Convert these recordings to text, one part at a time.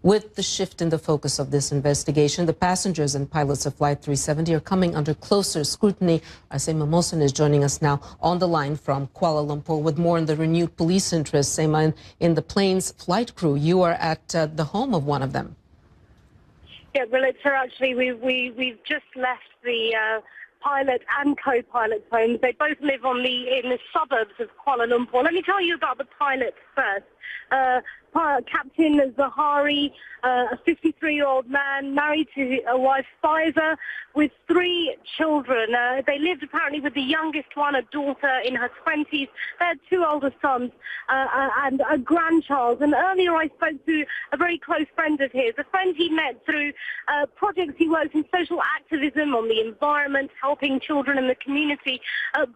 With the shift in the focus of this investigation, the passengers and pilots of Flight 370 are coming under closer scrutiny. Seema Mohsen is joining us now on the line from Kuala Lumpur with more on the renewed police interest. Seema, in the plane's flight crew, you are at the home of one of them. Yeah, well, it's actually, we've just left the pilot and co-pilot's homes. They both live in the suburbs of Kuala Lumpur. Let me tell you about the pilot first. Captain Zahari, a 53-year-old man, married to a wife, Pfizer, with 3 children. They lived apparently with the youngest one, a daughter in her 20s. They had 2 older sons and a grandchild. And earlier I spoke to a very close friend of his, a friend he met through projects. He works in social activism on the environment, helping children in the community.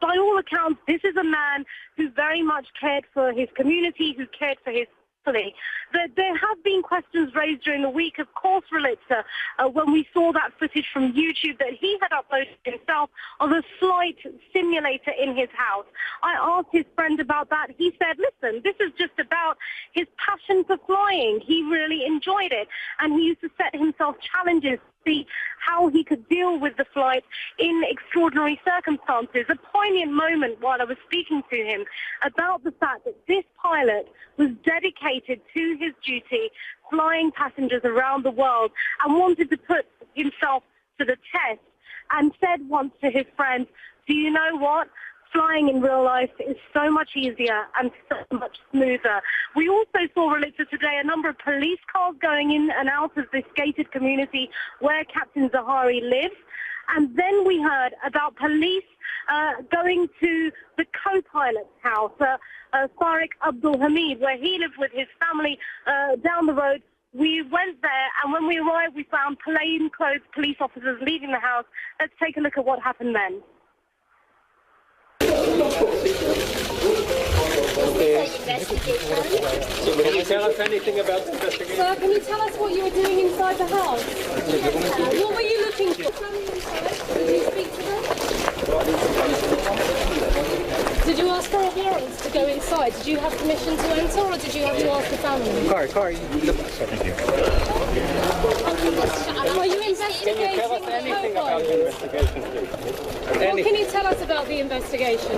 By all accounts, this is a man who very much cared for his community, who cared for his family. There have been questions raised during the week, of course, Relitza, when we saw that footage from YouTube that he had uploaded himself of a flight simulator in his house. I asked his friend about that. He said, listen, this is just about his passion for flying. He really enjoyed it, and he used to set himself challenges to see how he could deal with the flight in extraordinary circumstances. A poignant moment while I was speaking to him about the fact that this pilot was dedicated to his duty, flying passengers around the world, and wanted to put himself to the test, and said once to his friend, do you know what? Flying in real life is so much easier and so much smoother. We also saw, Relitza, today a number of police cars going in and out of this gated community where Captain Zahari lives. And then we heard about police going to the co-pilot's house, Tariq Abdul Hamid, where he lived with his family down the road. We went there, and when we arrived, we found plainclothes police officers leaving the house. Let's take a look at what happened then. Can you tell us anything about the investigation? Sir, can you tell us what you were doing inside the house? What were you looking for? Did you speak to them? Did you ask for a warrant to go inside? Did you have permission to enter, or did you have to ask the family? Car. Are you investigating? Can you tell us anything about the investigation, please? What can you tell us about the investigation?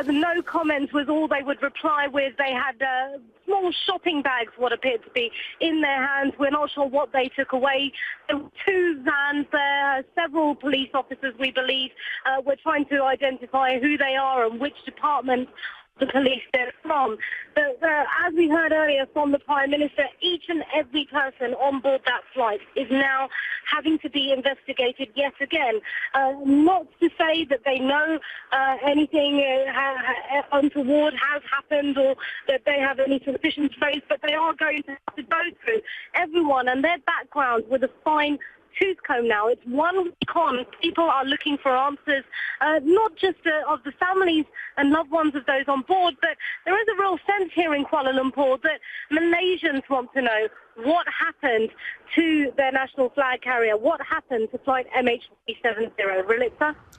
The no comments was all they would reply with. They had small shopping bags, what appeared to be, in their hands. We're not sure what they took away. There were 2 vans there, several police officers, we believe. We're trying to identify who they are and which department the police they're from. But as we heard earlier from the Prime Minister, each and every person on board that flight is now having to be investigated yet again. Not to say that they know anything untoward has happened or that they have any suspicions raised, but they are going to have to go through everyone and their background with a fine tooth comb now. It's 1 week on. People are looking for answers, not just of the families and loved ones of those on board, but there is a real sense here in Kuala Lumpur that Malaysians want to know what happened to their national flag carrier, what happened to Flight MH370. Relitza?